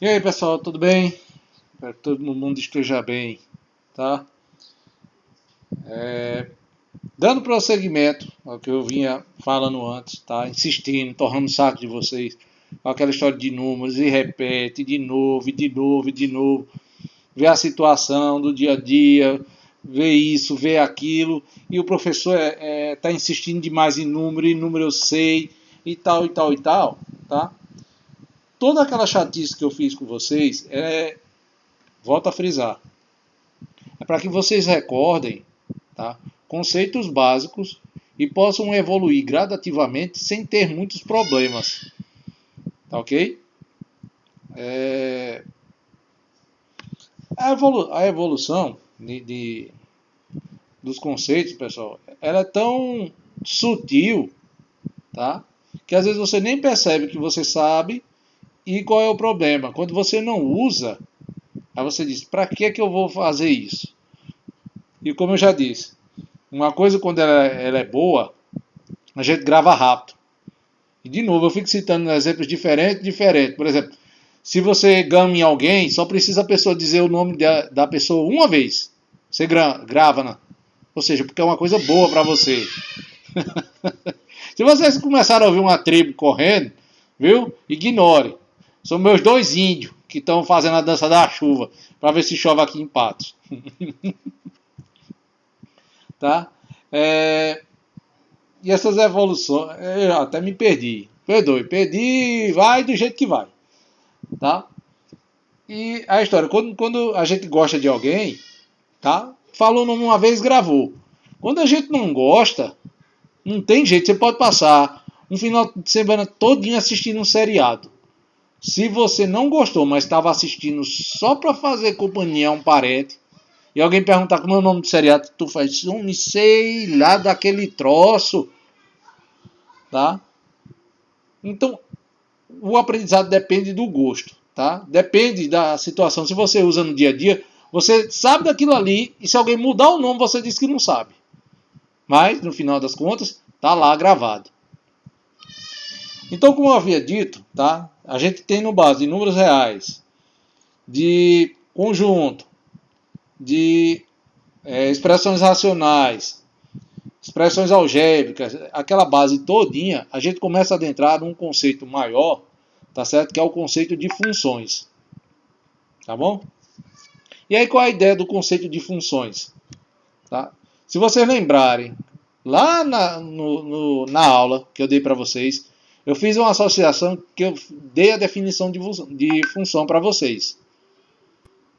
E aí, pessoal, tudo bem? Espero que todo mundo esteja bem, tá? Dando prosseguimento ao que eu vinha falando antes, tá? Insistindo, torrando o saco de vocês, com aquela história de números, e repete de novo, e de novo, e de novo. Vê a situação do dia a dia, vê isso, vê aquilo, e o professor tá insistindo demais em número, e número eu sei, e tal, e tal, e tal, tá? Toda aquela chatice que eu fiz com vocês, volto a frisar, é para que vocês recordem, tá, conceitos básicos e possam evoluir gradativamente sem ter muitos problemas. Tá ok? A evolução dos conceitos, pessoal, ela é tão sutil, tá, que às vezes você nem percebe que você sabe e qual é o problema. Quando você não usa, aí você diz, para que eu vou fazer isso? E como eu já disse, uma coisa quando ela é boa, a gente grava rápido. E de novo, eu fico citando exemplos diferentes. Por exemplo, se você gama em alguém, só precisa a pessoa dizer o nome da pessoa uma vez. Você grava, né? Ou seja, porque é uma coisa boa para você. Se vocês começarem a ouvir uma tribo correndo, viu? Ignore. São meus dois índios que estão fazendo a dança da chuva para ver se chove aqui em Patos. Tá? E essas evoluções, eu até me perdi. Perdi, vai do jeito que vai. Tá? E a história, quando a gente gosta de alguém, tá? Falou nome uma vez, gravou. Quando a gente não gosta, não tem jeito, você pode passar um final de semana todinho assistindo um seriado. Se você não gostou, mas estava assistindo só para fazer companhia a um parente, e alguém perguntar como é o nome do seriado, tu faz, não sei lá daquele troço, tá? Então, o aprendizado depende do gosto, tá? Depende da situação. Se você usa no dia a dia, você sabe daquilo ali, e se alguém mudar o nome, você diz que não sabe. Mas, no final das contas, tá lá gravado. Então, como eu havia dito, tá? A gente tem no base de números reais, de conjunto, de expressões racionais, expressões algébricas, aquela base todinha, a gente começa a adentrar num conceito maior, tá certo? Que é o conceito de funções. Tá bom? E aí qual é a ideia do conceito de funções? Tá? Se vocês lembrarem, lá na aula que eu dei para vocês, eu fiz uma associação que eu dei a definição de função para vocês.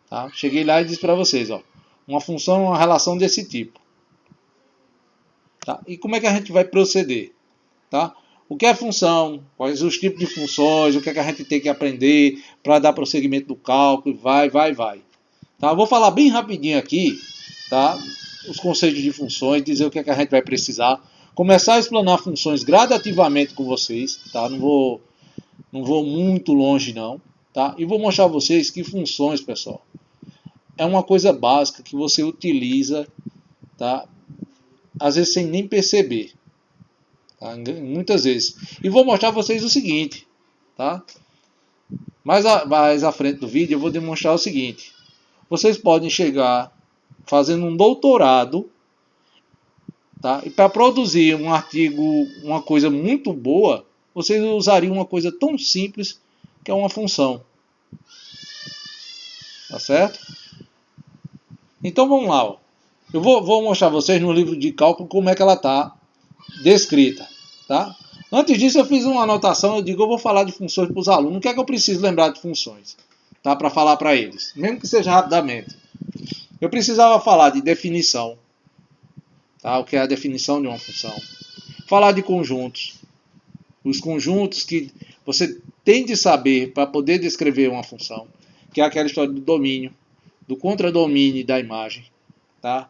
Tá? Cheguei lá e disse para vocês, ó, uma função é uma relação desse tipo. Tá? E como é que a gente vai proceder? Tá? O que é função? Quais os tipos de funções? O que é que a gente tem que aprender para dar prosseguimento do cálculo? Vai. Tá? Eu vou falar bem rapidinho aqui, tá? Os conceitos de funções, dizer o que é que a gente vai precisar. Começar a explanar funções gradativamente com vocês. Tá? Não vou muito longe não. Tá? E vou mostrar a vocês que funções, pessoal, é uma coisa básica que você utiliza, tá? Às vezes sem nem perceber. Tá? Muitas vezes. E vou mostrar a vocês o seguinte. Tá? Mais à frente do vídeo eu vou demonstrar o seguinte. Vocês podem chegar fazendo um doutorado, tá? E para produzir um artigo, uma coisa muito boa, vocês usariam uma coisa tão simples que é uma função. Tá certo? Então vamos lá. Ó. Eu vou mostrar a vocês no livro de cálculo como é que ela está descrita. Tá? Antes disso eu fiz uma anotação, eu vou falar de funções para os alunos. O que é que eu preciso lembrar de funções? Tá? Para falar para eles, mesmo que seja rapidamente. Eu precisava falar de definição, tá? O que é a definição de uma função. Falar de conjuntos. Os conjuntos que você tem de saber para poder descrever uma função, que é aquela história do domínio, do contradomínio da imagem. Tá?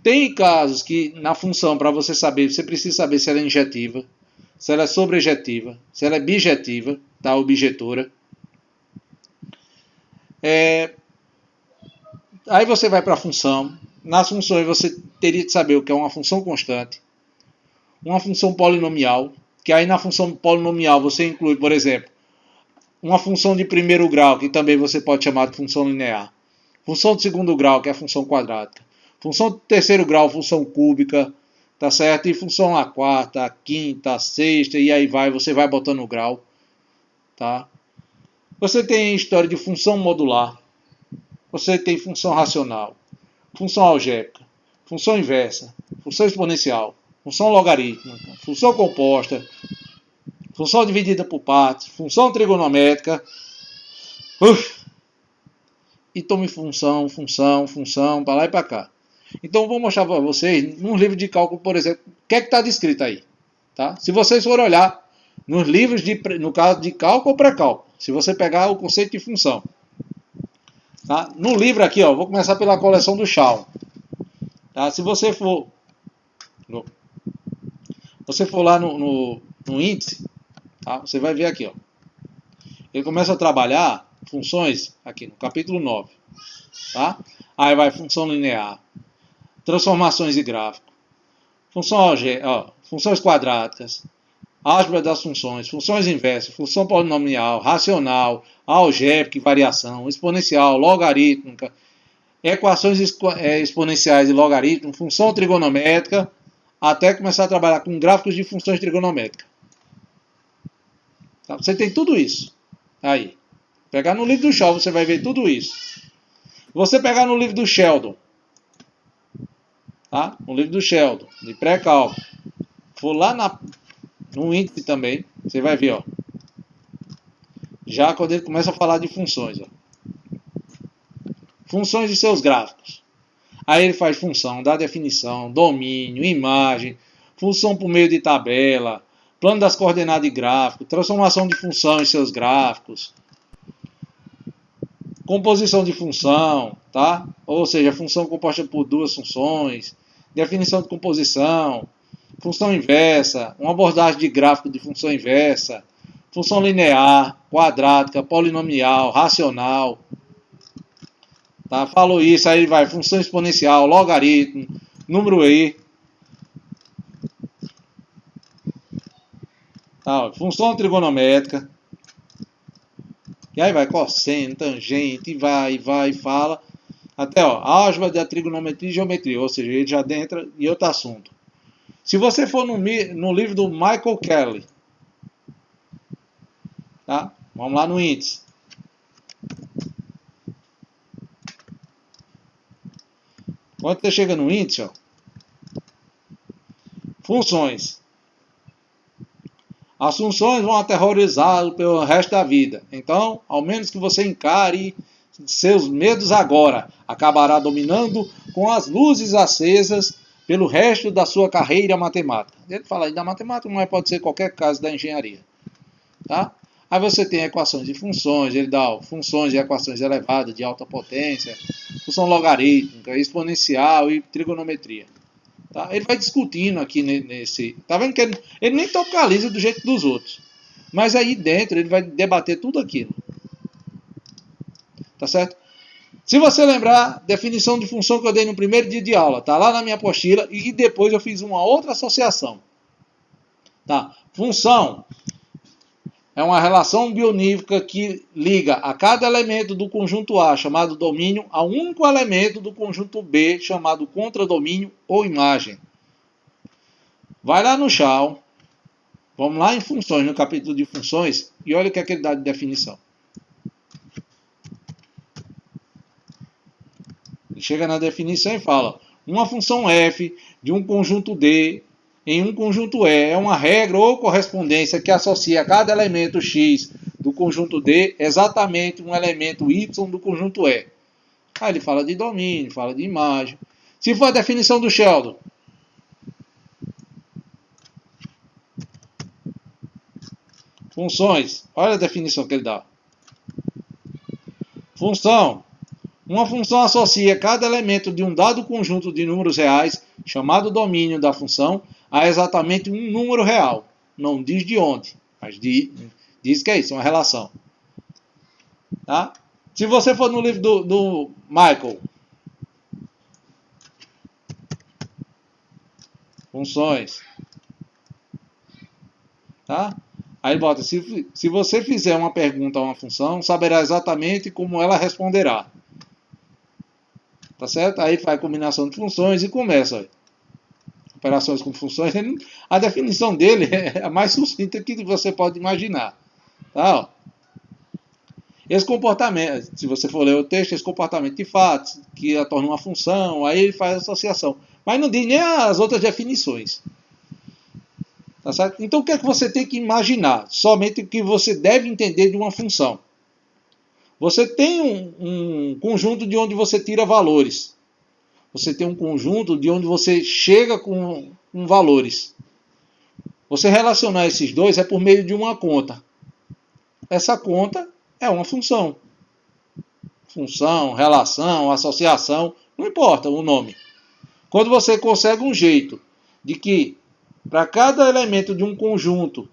Tem casos que na função, para você saber, você precisa saber se ela é injetiva, se ela é sobrejetiva, se ela é bijetiva, tá? Objetora. Aí você vai para a função. Nas funções você teria de saber o que é uma função constante, uma função polinomial, que aí na função polinomial você inclui, por exemplo, uma função de primeiro grau, que também você pode chamar de função linear. Função de segundo grau, que é a função quadrática. Função de terceiro grau, função cúbica, tá certo? E função a quarta, a quinta, a sexta, e aí vai, você vai botando o grau, tá? Você tem história de função modular, você tem função racional, função algébrica, função inversa, função exponencial, função logarítmica, função composta, função dividida por partes, função trigonométrica. E tome função, para lá e para cá. Então, vou mostrar para vocês, num livro de cálculo, por exemplo, o que é que está descrito aí. Tá? Se vocês forem olhar nos livros, no caso de cálculo ou pré-cálculo, se você pegar o conceito de função. Tá? No livro aqui, ó, vou começar pela coleção do Shaw. Tá? Se você for lá no índice, tá? Você vai ver aqui, ó. Ele começa a trabalhar funções aqui no capítulo 9. Tá? Aí vai função linear, transformações de gráfico, funções quadráticas, álgebra das funções, funções inversas, função polinomial, racional, algébrica e variação, exponencial, logarítmica, equações exponenciais e logaritmo, função trigonométrica, até começar a trabalhar com gráficos de funções trigonométricas. Tá? Você tem tudo isso aí. Pegar no livro do Shaw, você vai ver tudo isso. Você pegar no livro do Sheldon, tá? No livro do Sheldon, de pré-cálculo, for lá no índice também, você vai ver, ó. Já quando ele começa a falar de funções, ó. Funções de seus gráficos. Aí ele faz função, dá definição, domínio, imagem, função por meio de tabela, plano das coordenadas de gráfico, transformação de função em seus gráficos, composição de função, tá? Ou seja, função composta por duas funções, definição de composição, função inversa, uma abordagem de gráfico de função inversa, função linear, quadrática, polinomial, racional. Tá? Falou isso, aí vai função exponencial, logaritmo, número E. Tá? Função trigonométrica. E aí vai cosseno, tangente, e vai, fala. Até, ó, álgebra da trigonometria e geometria. Ou seja, ele já entra em outro assunto. Se você for no livro do Michael Kelly, tá? Vamos lá no índice. Quando você chega no índice, ó, funções. As funções vão aterrorizá-lo pelo resto da vida. Então, ao menos que você encare seus medos agora, acabará dominando com as luzes acesas pelo resto da sua carreira matemática. Ele fala aí da matemática, mas pode ser qualquer caso da engenharia. Tá? Aí você tem equações de funções, ele dá funções e equações elevadas de alta potência, função logarítmica, exponencial e trigonometria. Tá? Ele vai discutindo aqui nesse... Tá vendo que ele nem topicaliza do jeito dos outros. Mas aí dentro ele vai debater tudo aquilo. Tá certo? Se você lembrar, definição de função que eu dei no primeiro dia de aula, tá lá na minha apostila, e depois eu fiz uma outra associação. Tá? Função é uma relação bionívoca que liga a cada elemento do conjunto A, chamado domínio, a um único elemento do conjunto B, chamado contradomínio ou imagem. Vai lá no Shaw, vamos lá em funções, no capítulo de funções, e olha o que é que ele dá de definição. Ele chega na definição e fala: uma função f de um conjunto D em um conjunto E é uma regra ou correspondência que associa a cada elemento x do conjunto D exatamente um elemento y do conjunto E. Aí ele fala de domínio, fala de imagem. Se for a definição do Sheldon, funções, olha a definição que ele dá. Função. Uma função associa cada elemento de um dado conjunto de números reais, chamado domínio da função, a exatamente um número real. Não diz de onde, mas diz que é isso, uma relação. Tá? Se você for no livro do Michael, funções, tá? Aí ele bota, se você fizer uma pergunta a uma função, saberá exatamente como ela responderá. Tá certo? Aí faz a combinação de funções e começa. Ó. Operações com funções. A definição dele é a mais sucinta que você pode imaginar. Tá? Ó. Esse comportamento, se você for ler o texto, esse comportamento de fatos, que a torna uma função, aí ele faz a associação. Mas não diz nem as outras definições. Tá certo? Então o que é que você tem que imaginar? Somente o que você deve entender de uma função. Você tem um conjunto de onde você tira valores. Você tem um conjunto de onde você chega com valores. Você relacionar esses dois é por meio de uma conta. Essa conta é uma função. Função, relação, associação, não importa o nome. Quando você consegue um jeito de que para cada elemento de um conjunto,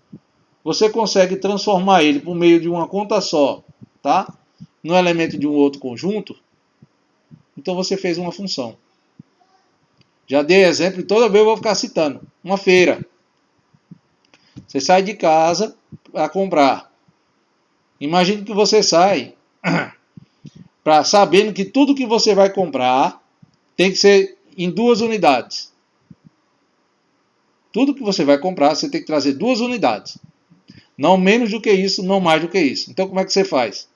você consegue transformar ele por meio de uma conta só, tá? No elemento de um outro conjunto, então você fez uma função. Já dei exemplo e toda vez eu vou ficar citando. Uma feira. Você sai de casa para comprar. Imagine que você sai sabendo que tudo que você vai comprar tem que ser em 2 unidades. Tudo que você vai comprar, você tem que trazer 2 unidades. Não menos do que isso, não mais do que isso. Então como é que você faz?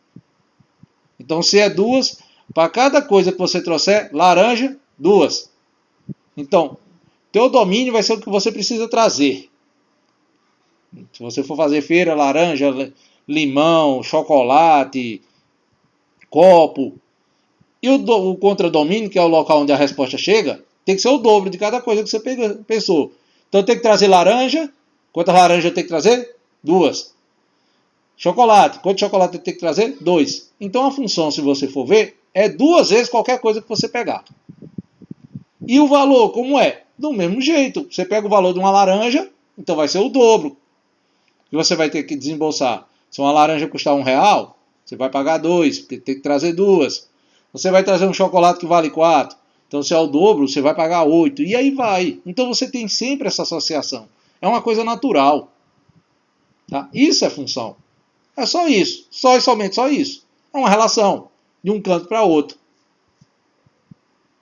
Então se é 2, para cada coisa que você trouxer, laranja, 2. Então, teu domínio vai ser o que você precisa trazer. Se você for fazer feira, laranja, limão, chocolate, copo. E o contradomínio, que é o local onde a resposta chega, tem que ser o dobro de cada coisa que você pensou. Então tem que trazer laranja. Quantas laranjas tem que trazer? 2. Chocolate. Quanto chocolate tem que trazer? 2. Então a função, se você for ver, é 2 vezes qualquer coisa que você pegar. E o valor, como é? Do mesmo jeito. Você pega o valor de uma laranja, então vai ser o dobro que você vai ter que desembolsar. Se uma laranja custar R$1, você vai pagar 2, porque tem que trazer 2. Você vai trazer um chocolate que vale 4. Então, se é o dobro, você vai pagar 8. E aí vai. Então, você tem sempre essa associação. É uma coisa natural. Tá? Isso é função. É só isso. Só e somente só isso. É uma relação de um canto para outro.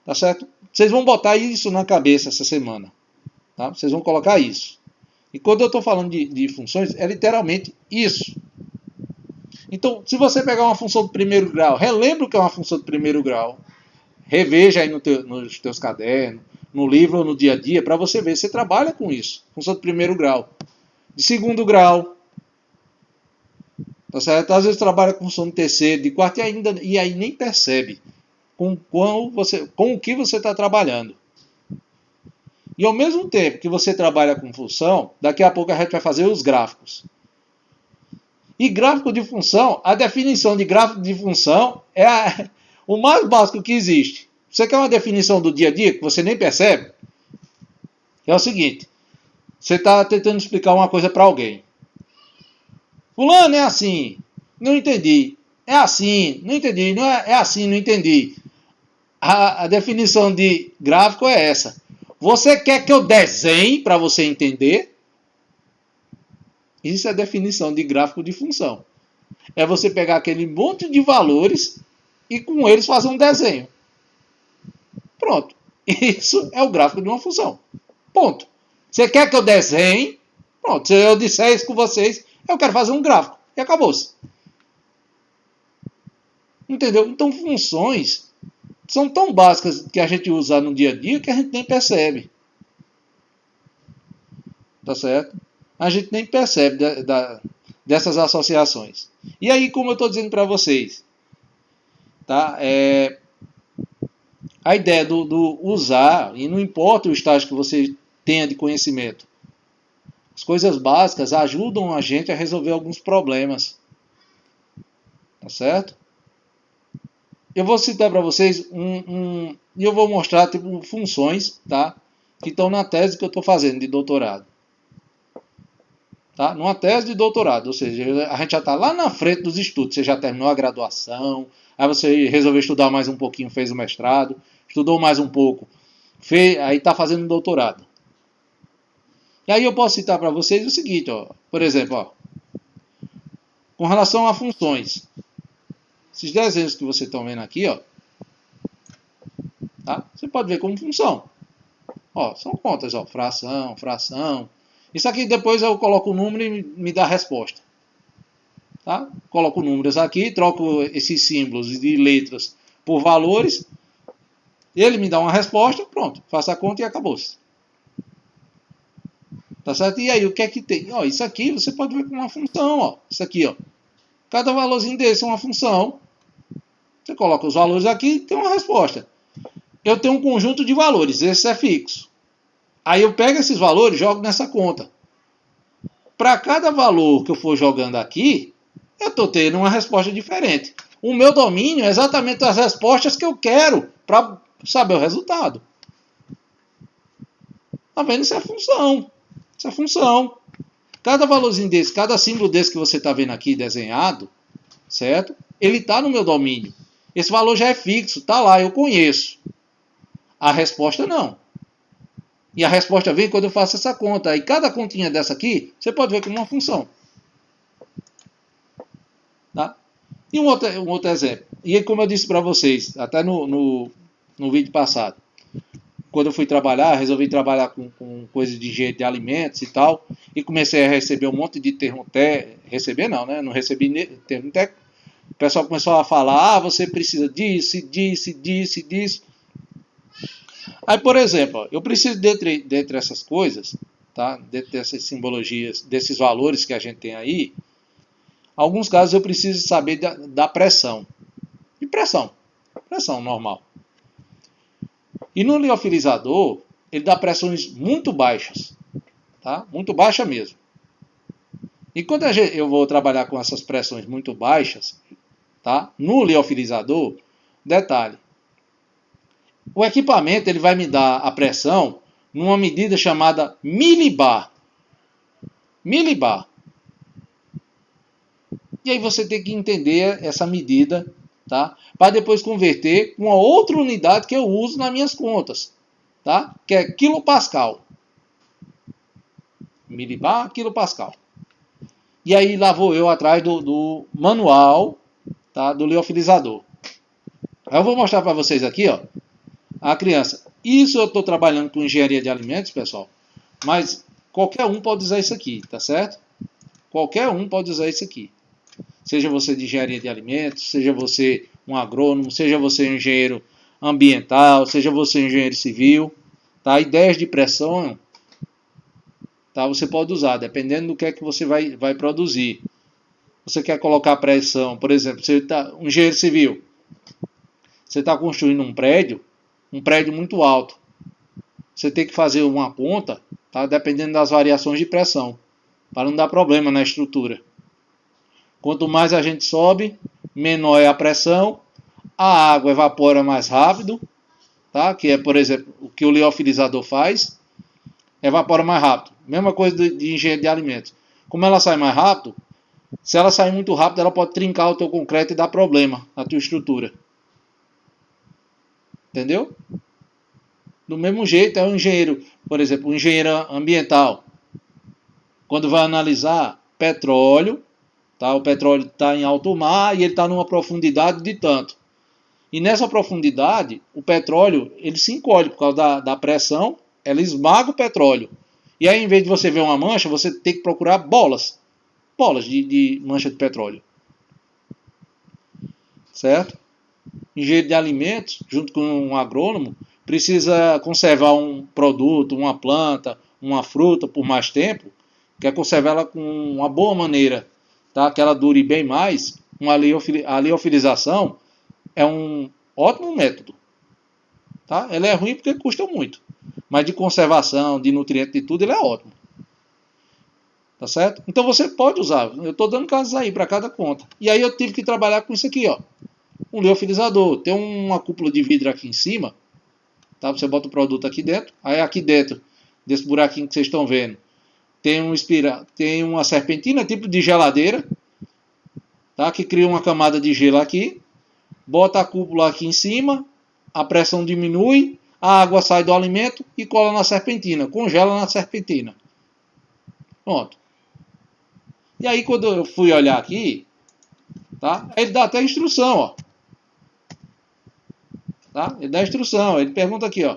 Tá certo? Vocês vão botar isso na cabeça essa semana. Tá? Vocês vão colocar isso. E quando eu estou falando de funções, é literalmente isso. Então, se você pegar uma função do primeiro grau, relembra o que é uma função do primeiro grau. Reveja aí nos teus cadernos, no livro ou no dia a dia, para você ver. Você trabalha com isso. Função do primeiro grau. De segundo grau. Tá certo? Às vezes trabalha com função de terceiro, de quarto, e aí nem percebe com o que você está trabalhando. E ao mesmo tempo que você trabalha com função, daqui a pouco a gente vai fazer os gráficos. E gráfico de função, a definição de gráfico de função é o mais básico que existe. Você quer uma definição do dia a dia que você nem percebe? É o seguinte, você está tentando explicar uma coisa para alguém. Fulano é assim, não entendi. É assim, não entendi. Não é assim, não entendi. A definição de gráfico é essa. Você quer que eu desenhe para você entender? Isso é a definição de gráfico de função. É você pegar aquele monte de valores e com eles fazer um desenho. Pronto. Isso é o gráfico de uma função. Ponto. Você quer que eu desenhe? Pronto. Se eu disser isso com vocês, eu quero fazer um gráfico. E acabou-se. Entendeu? Então, funções são tão básicas que a gente usa no dia a dia que a gente nem percebe. Tá certo? A gente nem percebe dessas associações. E aí, como eu estou dizendo para vocês, tá? A ideia do usar, e não importa o estágio que você tenha de conhecimento, as coisas básicas ajudam a gente a resolver alguns problemas. Tá certo? Eu vou citar para vocês e eu vou mostrar tipo, funções, tá? Que estão na tese que eu estou fazendo de doutorado. Tá? Numa tese de doutorado, ou seja, a gente já está lá na frente dos estudos. Você já terminou a graduação, aí você resolveu estudar mais um pouquinho, fez o mestrado, estudou mais um pouco, aí está fazendo um doutorado. E aí eu posso citar para vocês o seguinte, ó, por exemplo, ó, Com relação a funções, esses desenhos que vocês estão vendo aqui, ó, tá? Você pode ver como função. Ó, são contas, ó, fração, fração. Isso aqui depois eu coloco o número e me dá a resposta. Tá? Coloco números aqui, troco esses símbolos de letras por valores. Ele me dá uma resposta, pronto, faço a conta e acabou-se. Tá certo? E aí, o que é que tem? Ó, isso aqui você pode ver como uma função, ó. Isso aqui, ó. Cada valorzinho desse é uma função. Você coloca os valores aqui e tem uma resposta. Eu tenho um conjunto de valores, esse é fixo. Aí eu pego esses valores e jogo nessa conta. Para cada valor que eu for jogando aqui, eu estou tendo uma resposta diferente. O meu domínio é exatamente as respostas que eu quero para saber o resultado. Tá vendo? Isso é função. Isso é função. Cada valorzinho desse, cada símbolo desse que você está vendo aqui desenhado, certo? Ele está no meu domínio. Esse valor já é fixo, está lá, eu conheço. A resposta não. E a resposta vem quando eu faço essa conta. E cada continha dessa aqui, você pode ver como uma função. Tá? E um outro exemplo. E como eu disse para vocês, até no vídeo passado, quando eu fui trabalhar, resolvi trabalhar com coisas de engenharia de alimentos e tal, e comecei a receber um monte de termo técnico. Receber não, né? Não recebi termo técnico. O pessoal começou a falar, você precisa disso, disso. Aí, por exemplo, ó, eu preciso, dentre essas coisas, tá? Dentro dessas simbologias, desses valores que a gente tem aí, alguns casos eu preciso saber da pressão. De pressão normal. E no liofilizador, ele dá pressões muito baixas. Tá? Muito baixa mesmo. E quando eu vou trabalhar com essas pressões muito baixas, tá? No liofilizador, detalhe. O equipamento ele vai me dar a pressão numa medida chamada milibar. Milibar. E aí você tem que entender essa medida, tá? Para depois converter com uma outra unidade que eu uso nas minhas contas, tá? Que é quilopascal. Milibar, quilopascal. E aí lá vou eu atrás do manual, tá? Do liofilizador. Aí eu vou mostrar para vocês aqui, ó, a criança. Isso eu estou trabalhando com engenharia de alimentos, pessoal, mas qualquer um pode usar isso aqui, tá certo? Qualquer um pode usar isso aqui. Seja você de engenharia de alimentos, seja você um agrônomo, seja você um engenheiro ambiental, seja você um engenheiro civil, tá? Ideias de pressão, tá? Você pode usar, dependendo do que é que você vai produzir. Você quer colocar pressão, por exemplo, você tá um engenheiro civil, você está construindo um prédio muito alto. Você tem que fazer uma conta, tá? Dependendo das variações de pressão, para não dar problema na estrutura. Quanto mais a gente sobe, menor é a pressão, a água evapora mais rápido, tá? Que é, por exemplo, o que o liofilizador faz, evapora mais rápido. Mesma coisa de engenharia de alimentos. Como ela sai mais rápido, se ela sair muito rápido, ela pode trincar o teu concreto e dar problema na tua estrutura. Entendeu? Do mesmo jeito, é um engenheiro, por exemplo, um engenheiro ambiental. Quando vai analisar petróleo, tá? O petróleo está em alto mar e ele está numa profundidade de tanto. E nessa profundidade, o petróleo ele se encolhe por causa da pressão, ela esmaga o petróleo. E aí, em vez de você ver uma mancha, você tem que procurar bolas de mancha de petróleo. Certo? Engenheiro de alimentos, junto com um agrônomo, precisa conservar um produto, uma planta, uma fruta por mais tempo, quer conservar ela com uma boa maneira, tá? Que ela dure bem mais. A liofilização é um ótimo método. Tá? Ela é ruim porque custa muito, mas de conservação, de nutriente, de tudo, ele é ótimo. Tá certo? Então você pode usar. Eu estou dando casos aí para cada conta. E aí eu tive que trabalhar com isso aqui, ó. Um liofilizador. Tem uma cúpula de vidro aqui em cima. Tá? Você bota o produto aqui dentro. Aí aqui dentro desse buraquinho que vocês estão vendo, tem uma serpentina tipo de geladeira, tá? Que cria uma camada de gelo aqui. Bota a cúpula aqui em cima. A pressão diminui. A água sai do alimento e cola na serpentina. Congela na serpentina. Pronto. E aí quando eu fui olhar aqui, tá? Ele dá até instrução, ó. Tá? Ele dá instrução, ele pergunta aqui, ó.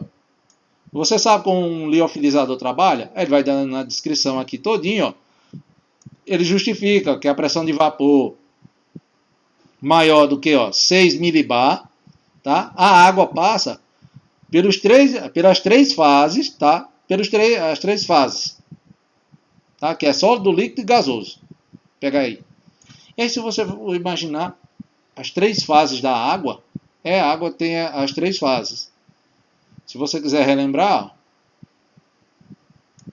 Você sabe como um liofilizador trabalha? Aí ele vai dando na descrição aqui todinho, ó. Ele justifica que a pressão de vapor maior do que, ó, 6 milibar, tá? A água passa pelas três fases, tá? As três fases, tá? Que é sólido, líquido e gasoso. Pega aí. E aí se você imaginar as três fases da água, a água tem as três fases. Se você quiser relembrar,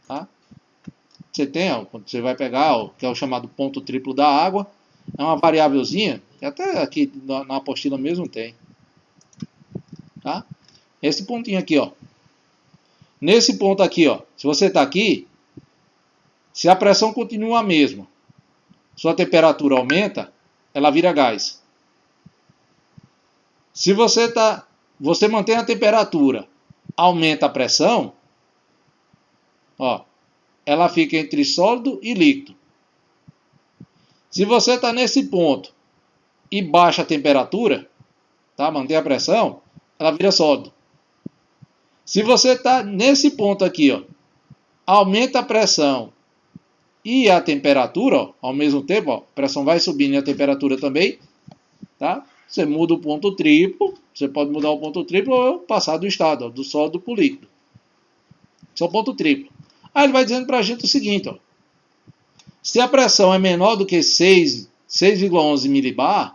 tá? Você tem, ó, quando você vai pegar, ó, que é o chamado ponto triplo da água, é uma variávelzinha, que até aqui na apostila mesmo tem. Tá? Esse pontinho aqui, ó. Nesse ponto aqui, ó, se você está aqui, se a pressão continua a mesma, sua temperatura aumenta, ela vira gás. Se você mantém a temperatura, aumenta a pressão, ó, ela fica entre sólido e líquido. Se você está nesse ponto e baixa a temperatura, tá? Mantém a pressão, ela vira sólido. Se você está nesse ponto aqui, ó, aumenta a pressão e a temperatura, ó, ao mesmo tempo, ó, a pressão vai subindo e a temperatura também, tá? Você muda o ponto triplo, você pode mudar o ponto triplo ou passar do estado, ó, do sólido para o líquido. Esse é o ponto triplo. Aí ele vai dizendo para a gente o seguinte, ó, se a pressão é menor do que 6,11 milibar,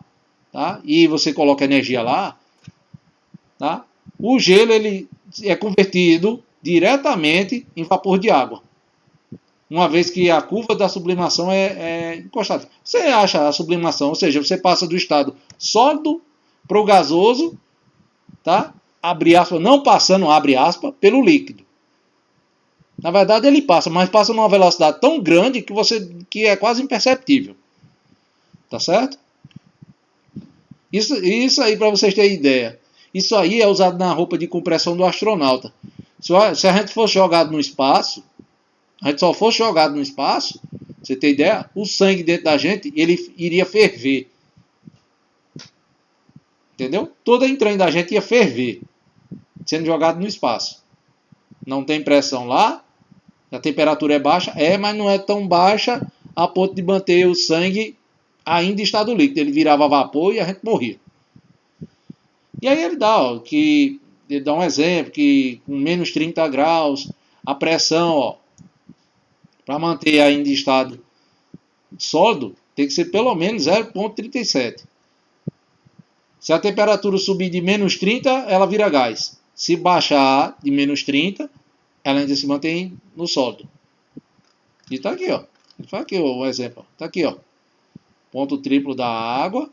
tá? E você coloca energia lá, tá? O gelo ele é convertido diretamente em vapor de água, uma vez que a curva da sublimação é encostada. Você acha a sublimação, ou seja, você passa do estado sólido para o gasoso, tá? Abre aspas, não passando, abre aspas, pelo líquido. Na verdade ele passa, mas passa numa velocidade tão grande que é quase imperceptível. Tá certo? Isso aí para vocês terem ideia. Isso aí é usado na roupa de compressão do astronauta. Se a gente fosse jogado no espaço, a gente só fosse jogado no espaço, você tem ideia? O sangue dentro da gente, ele iria ferver. Entendeu? Todo entranho da gente ia ferver, sendo jogado no espaço. Não tem pressão lá, a temperatura é baixa, mas não é tão baixa a ponto de manter o sangue ainda em estado líquido. Ele virava vapor e a gente morria. E aí ele dá um exemplo, que com menos 30 graus, a pressão, ó, para manter ainda em estado sólido, tem que ser pelo menos 0,37. Se a temperatura subir de menos 30, ela vira gás. Se baixar de menos 30, ela ainda se mantém no sólido. E está aqui, ó. Faz aqui o exemplo. Está aqui, ó. Ponto triplo da água.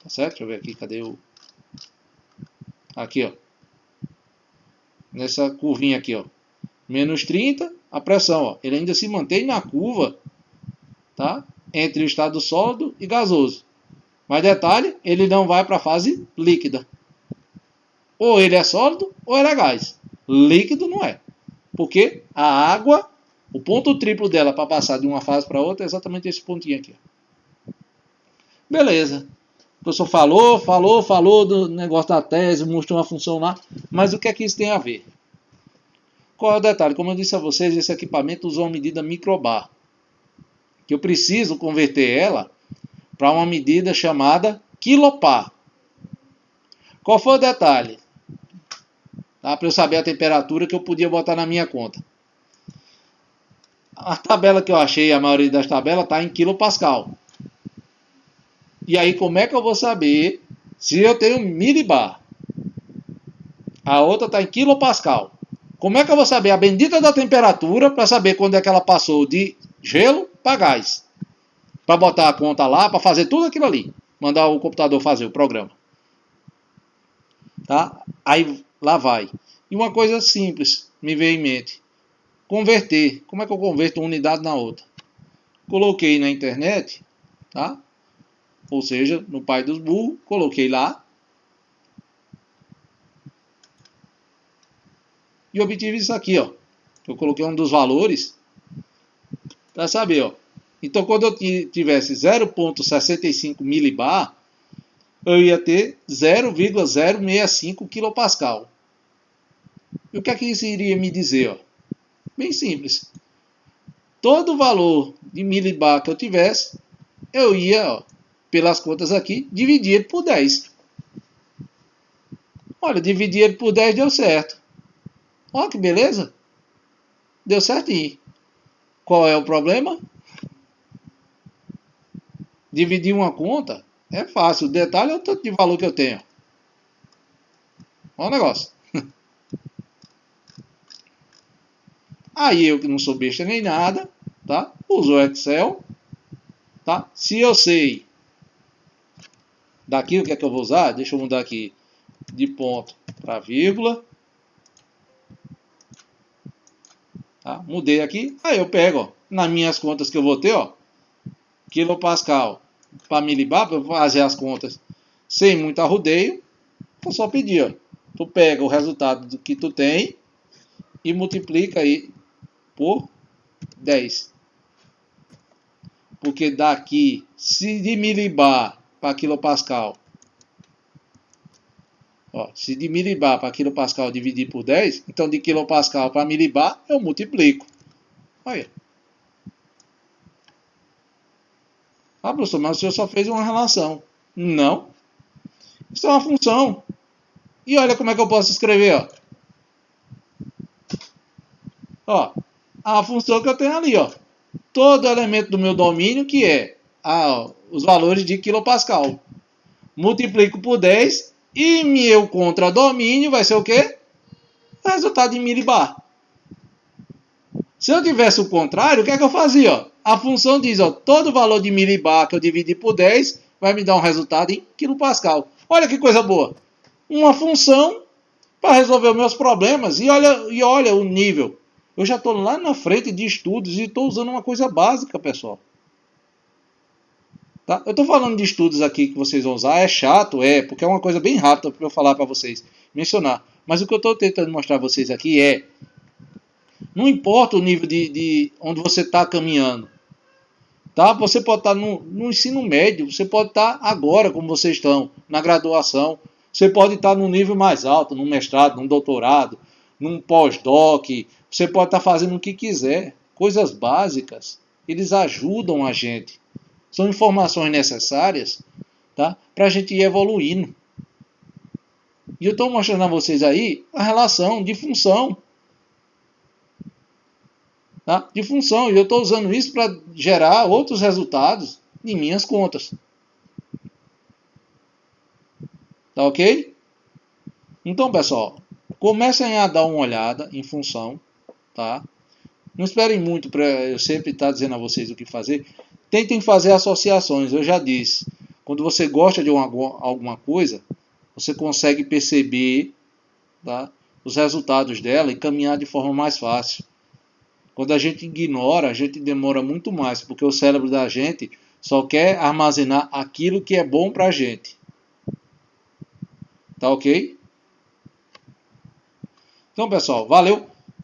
Tá certo? Deixa eu ver aqui. Cadê o... Aqui, ó. Nessa curvinha aqui, ó. Menos 30, a pressão, ó. Ele ainda se mantém na curva, tá? Entre o estado sólido e gasoso. Mas detalhe, ele não vai para a fase líquida. Ou ele é sólido, ou ele é gás. Líquido não é. Porque a água, o ponto triplo dela para passar de uma fase para outra é exatamente esse pontinho aqui. Beleza. O professor falou do negócio da tese, mostrou uma função lá. Mas o que é que isso tem a ver? Qual é o detalhe? Como eu disse a vocês, esse equipamento usa uma medida microbar. Que eu preciso converter ela para uma medida chamada quilopar. Qual foi o detalhe? Tá? Para eu saber a temperatura que eu podia botar na minha conta. A tabela que eu achei, a maioria das tabelas, está em quilopascal. E aí, como é que eu vou saber se eu tenho milibar? A outra está em quilopascal. Como é que eu vou saber a bendita da temperatura para saber quando é que ela passou de gelo para gás? Para botar a conta lá, para fazer tudo aquilo ali. Mandar o computador fazer o programa. Tá? Aí, lá vai. E uma coisa simples me veio em mente. Converter. Como é que eu converto uma unidade na outra? Coloquei na internet, tá? Ou seja, no pai dos burros, coloquei lá. E obtive isso aqui, ó. Eu coloquei um dos valores para saber, ó. Então, quando eu tivesse 0,65 milibar, eu ia ter 0,065 kPa. E o que é que isso iria me dizer? Ó? Bem simples. Todo valor de milibar que eu tivesse, eu ia, ó, pelas contas aqui, dividir ele por 10. Olha, dividir ele por 10 deu certo. Olha que beleza. Deu certinho. Qual é o problema? Dividir uma conta é fácil. O detalhe é o tanto de valor que eu tenho. Olha o negócio. Aí eu que não sou besta nem nada, tá? Uso o Excel, tá? Se eu sei daqui o que é que eu vou usar, deixa eu mudar aqui de ponto para vírgula. Tá? Mudei aqui, aí eu pego, ó, nas minhas contas que eu vou ter, ó, quilopascal para milibar, para fazer as contas sem muito arrodeio, é só pedir, ó. Tu pega o resultado do que tu tem e multiplica aí por 10. Porque daqui, se de milibar para quilopascal, ó, se de milibar para quilopascal dividir por 10, então de quilopascal para milibar eu multiplico. Olha. Ah, professor, mas o senhor só fez uma relação. Não. Isso é uma função. E olha como é que eu posso escrever, ó. Ó, a função que eu tenho ali, ó. Todo elemento do meu domínio, que é os valores de quilopascal. Multiplico por 10 e meu contradomínio vai ser o quê? O resultado em milibar. Se eu tivesse o contrário, o que é que eu fazia? Ó? A função diz, ó, todo valor de milibar que eu dividir por 10 vai me dar um resultado em quilopascal. Olha que coisa boa. Uma função para resolver os meus problemas. E olha o nível. Eu já estou lá na frente de estudos e estou usando uma coisa básica, pessoal. Tá? Eu estou falando de estudos aqui que vocês vão usar. É chato, porque é uma coisa bem rápida para eu falar para vocês, mencionar. Mas o que eu estou tentando mostrar a vocês aqui é, não importa o nível de onde você está caminhando. Tá? Você pode estar no ensino médio, você pode estar agora, como vocês estão, na graduação. Você pode estar no nível mais alto, num mestrado, num doutorado, num pós-doc. Você pode estar fazendo o que quiser. Coisas básicas. Eles ajudam a gente. São informações necessárias, tá? Para a gente ir evoluindo. E eu estou mostrando a vocês aí a relação de função. Tá? De função. E eu estou usando isso para gerar outros resultados em minhas contas. Tá ok? Então, pessoal, comecem a dar uma olhada em função. Tá? Não esperem muito para eu sempre estar dizendo a vocês o que fazer. Tentem fazer associações. Eu já disse. Quando você gosta de alguma coisa, você consegue perceber, tá, os resultados dela e caminhar de forma mais fácil. Quando a gente ignora, a gente demora muito mais, porque o cérebro da gente só quer armazenar aquilo que é bom para a gente. Tá ok? Então, pessoal, valeu!